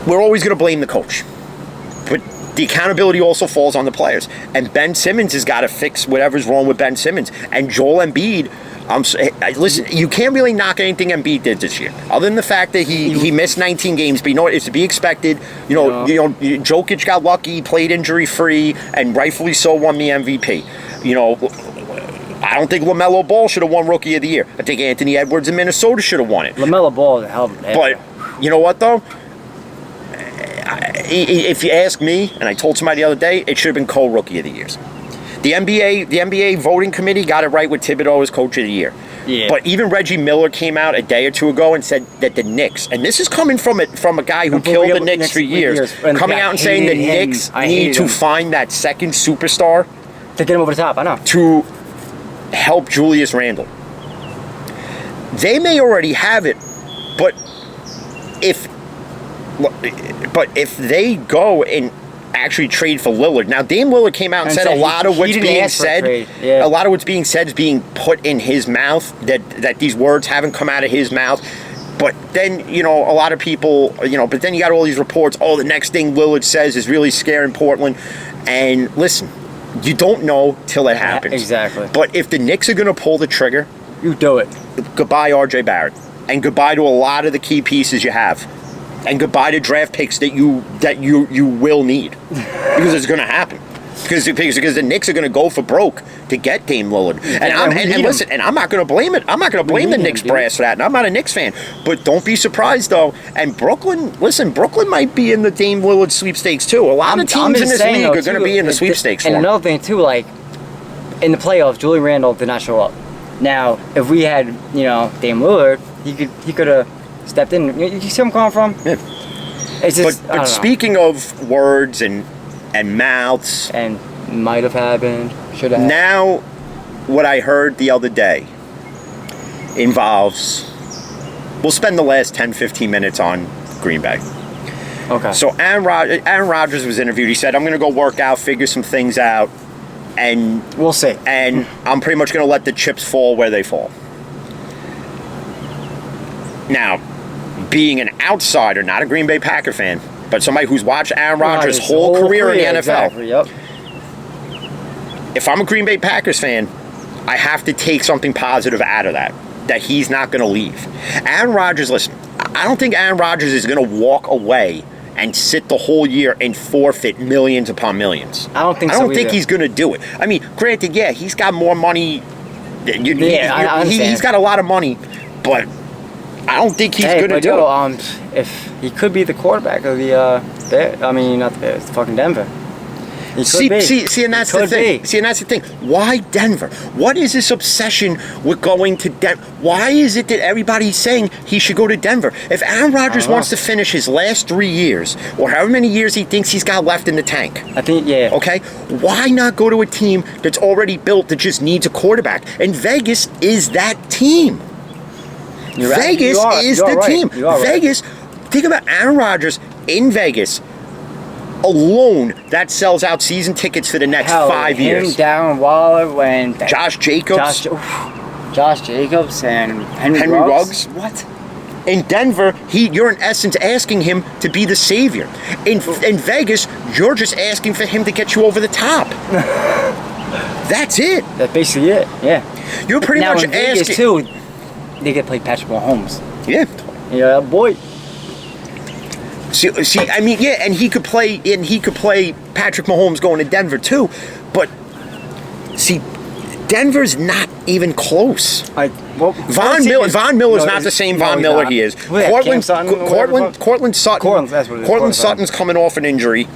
we're always going to blame the coach. But the accountability also falls on the players. And Ben Simmons has got to fix whatever's wrong with Ben Simmons. And Joel Embiid, listen, you can't really knock anything Embiid did this year, other than the fact that he missed 19 games. But you know what? It's to be expected. Jokic got lucky, played injury-free, and rightfully so won the MVP. I don't think LaMelo Ball should have won Rookie of the Year. I think Anthony Edwards in Minnesota should have won it. LaMelo Ball is a hell of a man. But you know what, though? If you ask me, and I told somebody the other day, it should have been Cole Rookie of the Years. The NBA voting committee got it right with Thibodeau as Coach of the Year. Yeah. But even Reggie Miller came out a day or two ago and said that the Knicks, and this is coming from a guy who killed the Knicks for years, coming out and saying the Knicks need to find that second superstar to get him over the top. I know. To help Julius Randle. They may already have it, but if they go and actually trade for Lillard. Now, Dame Lillard came out and said a lot of what's being said. A lot of what's being said is being put in his mouth. That these words haven't come out of his mouth. But then a lot of people But then you got all these reports. Oh, the next thing Lillard says is really scaring Portland. And listen, you don't know till it happens. Exactly. But if the Knicks are going to pull the trigger, you do it. Goodbye, RJ Barrett, and goodbye to a lot of the key pieces you have. And goodbye to draft picks that you will need, because it's going to happen. Because the Knicks are going to go for broke to get Dame Lillard. And I'm not going to blame it. I'm not going to blame the Knicks brass for that. And I'm not a Knicks fan. But don't be surprised though. And Brooklyn might be in the Dame Lillard sweepstakes too. A lot of teams in this league are going to be in the sweepstakes. And another thing too, like in the playoffs, Julius Randle did not show up. Now, if we had Dame Lillard, he could have stepped in. You see where I'm coming from? Yeah. It's just, but speaking of words and mouths and Might have happened. Should have. Now, what I heard the other day involves, we'll spend the last 10, 15 minutes on Green Bay. Okay. So Aaron Rodgers was interviewed. He said, I'm going to go work out, figure some things out, and we'll see. And I'm pretty much going to let the chips fall where they fall. Now, being an outsider, not a Green Bay Packer fan, but somebody who's watched Aaron Rodgers' whole career in the NFL. Exactly, yep. If I'm a Green Bay Packers fan, I have to take something positive out of that he's not going to leave. Aaron Rodgers, listen, I don't think Aaron Rodgers is going to walk away and sit the whole year and forfeit millions upon millions. I don't think so. I don't think he's going to do it. I mean, granted, yeah, he's got more money. I understand. He's got a lot of money, but I don't think he's going to do it. If he could be the quarterback of the not the Bears, fucking Denver. He See, and that's the thing. Be. See, and that's the thing. Why Denver? What is this obsession with going to Denver? Why is it that everybody's saying he should go to Denver? If Aaron Rodgers wants to finish his last 3 years, or however many years he thinks he's got left in the tank, I think, yeah. Okay, why not go to a team that's already built that just needs a quarterback? And Vegas is that team. Vegas is the team. Vegas. Think about Aaron Rodgers in Vegas. Alone, that sells out season tickets for the next 5 years. Darren Waller, when Josh Jacobs, Josh Jacobs, and Henry Ruggs. What? In Denver, you're in essence asking him to be the savior. In Vegas, you're just asking for him to get you over the top. That's it. That's basically it. Yeah. You're pretty much in Vegas asking. Too, they get played Patrick Mahomes. Yeah. Yeah, boy. See, I mean, yeah, and he could play Patrick Mahomes going to Denver too, but see, Denver's not even close. Von Miller's not the same Von Miller he is. Cortland Sutton. That's what it is. Cortland Sutton's coming off an injury,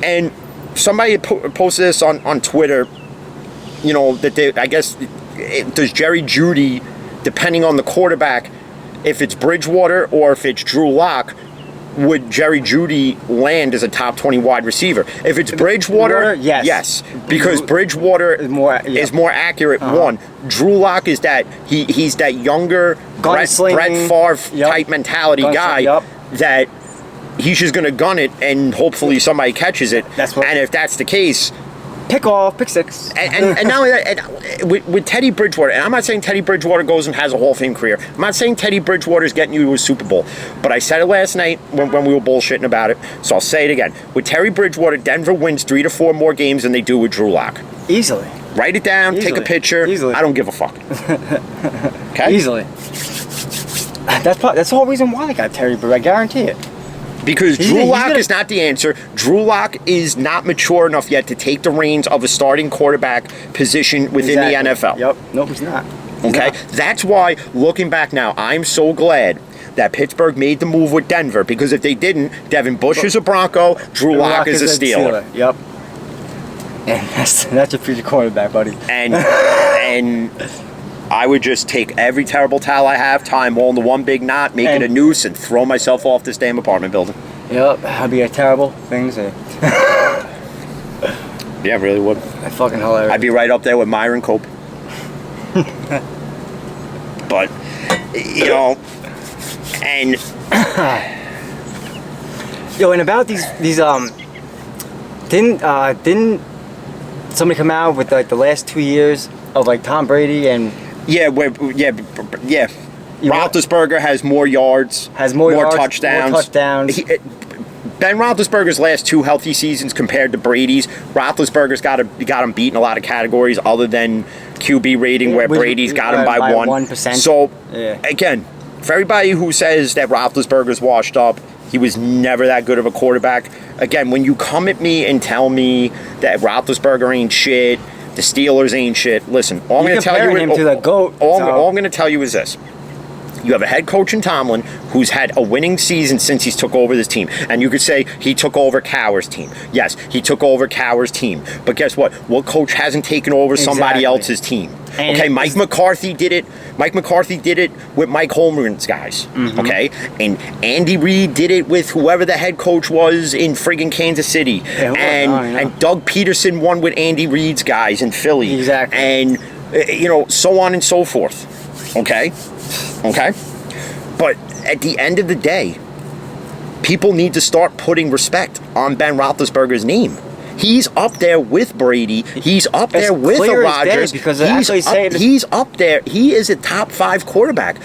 and somebody posted this on Twitter. You know that I guess does Jerry Jeudy, depending on the quarterback, if it's Bridgewater or if it's Drew Lock, would Jerry Jeudy land as a top 20 wide receiver? If it's Bridgewater, yes, because Bridgewater is more accurate. One, Drew Lock is that he's that younger Brett Favre type mentality guy that he's just going to gun it and hopefully somebody catches it. And if that's the case, pick six. And not only that, with Teddy Bridgewater, and I'm not saying Teddy Bridgewater goes and has a Hall of Fame career. I'm not saying Teddy Bridgewater is getting you to a Super Bowl. But I said it last night when we were bullshitting about it, so I'll say it again. With Teddy Bridgewater, Denver wins 3 to 4 more games than they do with Drew Lock. Easily. Write it down, take a picture. Easily. I don't give a fuck. Okay? Easily. That's the whole reason why they got Teddy Bridgewater, I guarantee it. Because Drew Lock is not the answer. Drew Lock is not mature enough yet to take the reins of a starting quarterback position within the NFL. Yep. Nope, he's not. Okay? That's why, looking back now, I'm so glad that Pittsburgh made the move with Denver, because if they didn't, Devin Bush is a Bronco, Drew Lock is a Steeler. Yep. And that's your future quarterback, buddy. And I would just take every terrible towel I have, tie them all into one big knot, make it a noose, and throw myself off this damn apartment building. Yep, that'd be a terrible thing to say. Yeah, it really would. That's fucking hilarious. I'd be right up there with Myron Cope. But, you know, and... Yo, and about these didn't somebody come out with like the last 2 years of like Tom Brady and... Yeah. Roethlisberger has more yards, has more touchdowns. More touchdowns. Ben Roethlisberger's last 2 healthy seasons compared to Brady's, Roethlisberger's got him beat in a lot of categories other than QB rating, where Brady's got him by 1%. So, again, for everybody who says that Roethlisberger's washed up, he was never that good of a quarterback. Again, when you come at me and tell me that Roethlisberger ain't shit, the Steelers ain't shit, listen, all I'm going to tell you is... him to the GOAT. All I'm going to tell you is this. You have a head coach in Tomlin who's had a winning season since he's took over this team. And you could say he took over Cowher's team. Yes, he took over Cowher's team. But guess what? What coach hasn't taken over somebody else's team? And okay, Mike McCarthy did it. Mike McCarthy did it with Mike Holmgren's guys. Okay? And Andy Reid did it with whoever the head coach was in friggin' Kansas City. Yeah, and Doug Peterson won with Andy Reid's guys in Philly. Exactly. And, so on and so forth. Okay? Okay? But at the end of the day, people need to start putting respect on Ben Roethlisberger's name. He's up there with Brady. He's up there with the Rodgers. Because he's up there. He is a top 5 quarterback.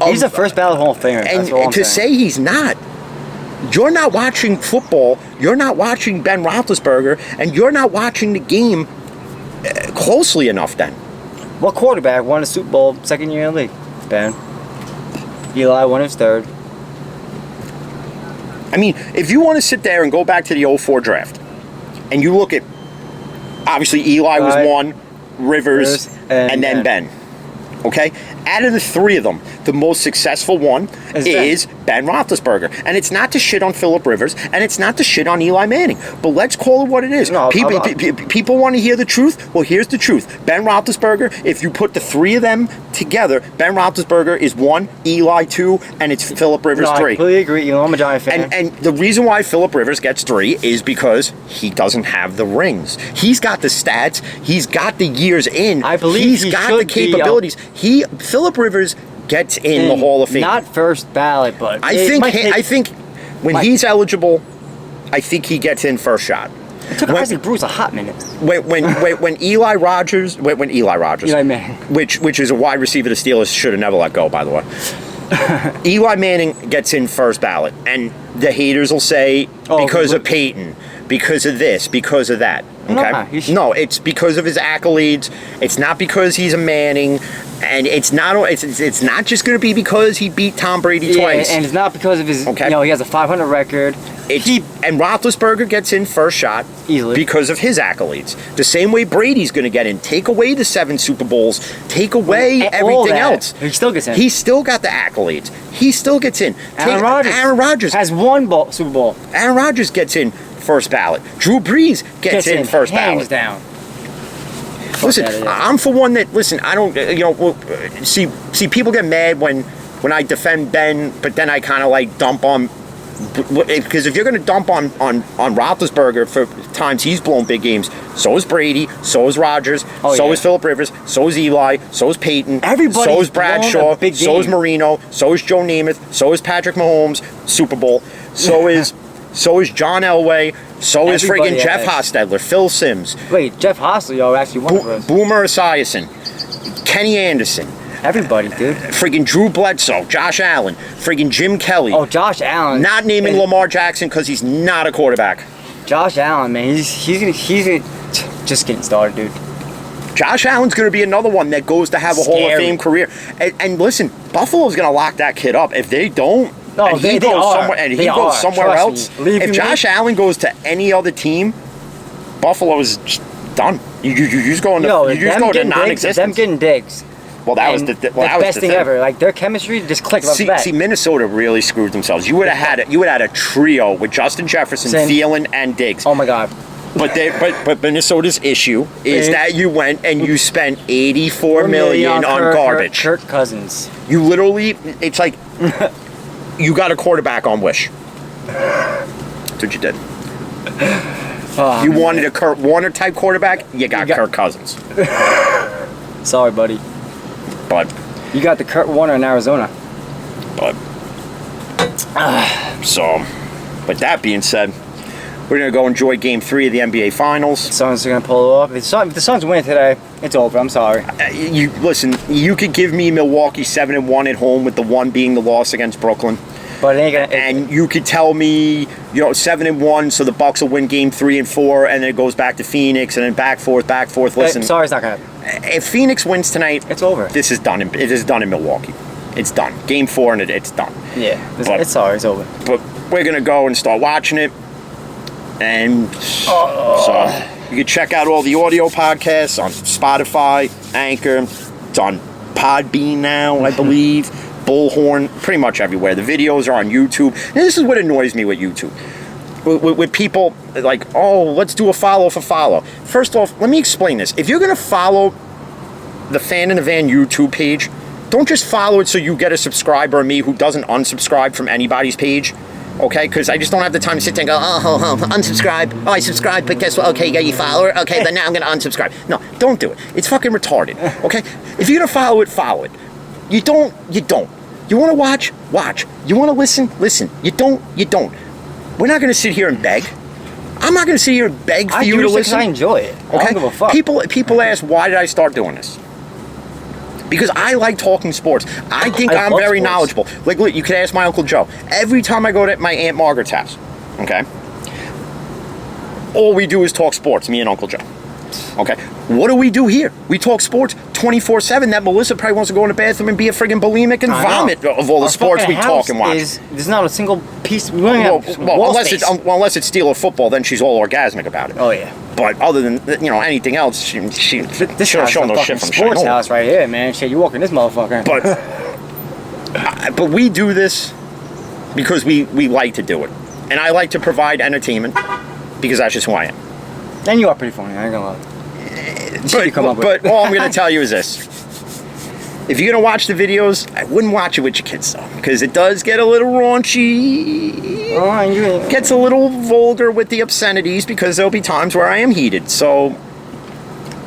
He's a first ballot Hall of Famer. And that's all I'm to saying. say he's not, you're not watching football. You're not watching Ben Roethlisberger, and you're not watching the game closely enough. Then, what quarterback won a Super Bowl second year in the league? Ben. Eli won his third. I mean, if you want to sit there and go back to the 04 draft, and you look at, obviously Eli was one, Rivers, and then Ben. Okay? Out of the 3 of them, the most successful one is Ben Roethlisberger. And it's not to shit on Phillip Rivers, and it's not to shit on Eli Manning. But let's call it what it is. No, people want to hear the truth. Well, here's the truth. Ben Roethlisberger, if you put the 3 of them together, Ben Roethlisberger is 1, Eli 2, and it's Phillip Rivers 3. I completely agree. I'm a Giant fan. And the reason why Phillip Rivers gets 3 is because he doesn't have the rings. He's got the stats. He's got the years in. I believe he's got the capabilities. Phillip Rivers gets in the Hall of Fame. Not first ballot, but I think when he's eligible, I think he gets in first shot. It took Isaac Bruce a hot minute. When Eli Manning, which is a wide receiver the Steelers should have never let go, by the way. Eli Manning gets in first ballot, and the haters will say because of Peyton, because of this, because of that. Okay, no, it's because of his accolades. It's not because he's a Manning, and it's not. It's not just going to be because he beat Tom Brady twice. And it's not because of his. He has a 500 record. And Roethlisberger gets in first shot easily because of his accolades. The same way Brady's going to get in. Take away the 7 Super Bowls. Take away everything else. He still gets in. He's still got the accolades. He still gets in. Aaron Rodgers has 1 Super Bowl. Aaron Rodgers gets in first ballot. Drew Brees gets in first ballot. Hands down. Listen, I'm for one that, I don't, see people get mad when I defend Ben, but then I kind of like dump on, because if you're going to dump on Roethlisberger for times he's blown big games, so is Brady, so is Rodgers, so is Phillip Rivers, so is Eli, so is Peyton, so is Bradshaw, so is Marino, so is Joe Namath, so is Patrick Mahomes, Super Bowl, so is John Elway, so is friggin' Jeff Hostetler, Phil Simms. Wait, Jeff Hostetler actually won for us. Boomer Esiason, Kenny Anderson. Everybody, dude. Friggin' Drew Bledsoe, Josh Allen, friggin' Jim Kelly. Oh, Josh Allen. Not naming Lamar Jackson because he's not a quarterback. Josh Allen, man, he's gonna just getting started, dude. Josh Allen's going to be another one that goes to have a Hall of Fame career. And listen, Buffalo's going to lock that kid up. If they don't, he goes somewhere else. If Josh Allen goes to any other team, Buffalo is just done. You just go into non-existence. Them getting Diggs. Well, that was the best thing ever. Like their chemistry just clicked. See, Minnesota really screwed themselves. You would have had a trio with Justin Jefferson, Thielen, and Diggs. Oh my God. But Minnesota's issue is that you went and you spent $84 million on garbage. Kirk Cousins. You literally, it's like you got a quarterback on Wish. That's what you did. You wanted a Kurt Warner type quarterback. You got Kirk Cousins. Sorry, buddy. But you got the Kurt Warner in Arizona. But but that being said, we're going to go enjoy Game 3 of the NBA Finals. The Suns are going to pull it off. If the Suns win today, it's over. I'm sorry. You could give me Milwaukee 7-1 at home with the 1 being the loss against Brooklyn. But it ain't gonna. And you could tell me, 7-1, so the Bucks will win Game 3 and 4, and then it goes back to Phoenix, and then back forth. Listen, sorry, it's not gonna happen. If Phoenix wins tonight, it's over. This is done. It is done in Milwaukee. It's done. Game 4, and it's done. Yeah, it's over. But we're gonna go and start watching it, and so you can check out all the audio podcasts on Spotify, Anchor. It's on Podbean now, I believe. Bullhorn, pretty much everywhere. The videos are on YouTube. And this is what annoys me with YouTube. With people like, oh, let's do a follow for follow. First off, let me explain this. If you're going to follow the Fan in the Van YouTube page, don't just follow it so you get a subscriber of me who doesn't unsubscribe from anybody's page. Okay, because I just don't have the time to sit there and go, unsubscribe. Oh, I subscribed, but guess what? Okay, you got your follower. Okay, then now I'm going to unsubscribe. No, don't do it. It's fucking retarded. Okay? If you're going to follow it, follow it. You don't, you don't. You want to watch? Watch. You want to listen? Listen. You don't? You don't. We're not going to sit here and beg. I'm not going to sit here and beg for you to listen. I enjoy it. Okay? I don't give a fuck. People ask, why did I start doing this? Because I like talking sports. I think I'm very knowledgeable. Like, look, you can ask my Uncle Joe. Every time I go to my Aunt Margaret's house, okay, all we do is talk sports, me and Uncle Joe. Okay, what do we do here? We talk sports 24/7. That Melissa probably wants to go in the bathroom and be a friggin' bulimic and vomit of all the sports we talk and watch. There's not a single piece. Unless it's Steeler football, then she's all orgasmic about it. Oh yeah. But other than anything else, This she'll house show is a no shit fucking from sports Shinola. house right here, man. Shit, you walk in this motherfucker. But we do this because we like to do it, and I like to provide entertainment because that's just who I am. And you are pretty funny. I ain't gonna lie. But all I'm gonna tell you is this: if you're gonna watch the videos, I wouldn't watch it with your kids though, because it does get a little raunchy. Oh, and you Gets a little vulgar with the obscenities because there'll be times where I am heated. So,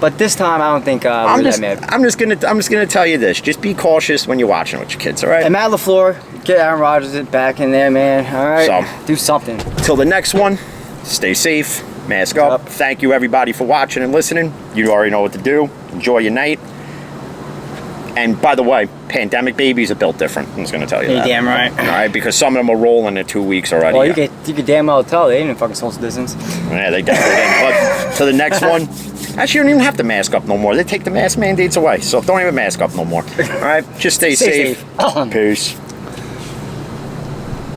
but this time I don't think I'm we're just that mad. I'm just gonna tell you this: just be cautious when you're watching with your kids. All right. And Matt LaFleur, get Aaron Rodgers back in there, man. All right. So, do something. Till the next one, stay safe, mask up. Thank you everybody for watching and listening. You already know what to do. Enjoy your night. And by the way, pandemic babies are built different. I'm just going to tell you You're that. damn right. All right, because some of them are rolling in 2 weeks already. Well, you could damn well tell they didn't fucking social distance. Yeah, they definitely didn't. But to the next one, actually, you don't even have to mask up no more. They take the mask mandates away, so don't even mask up no more. All right, just stay safe. Safe. Peace.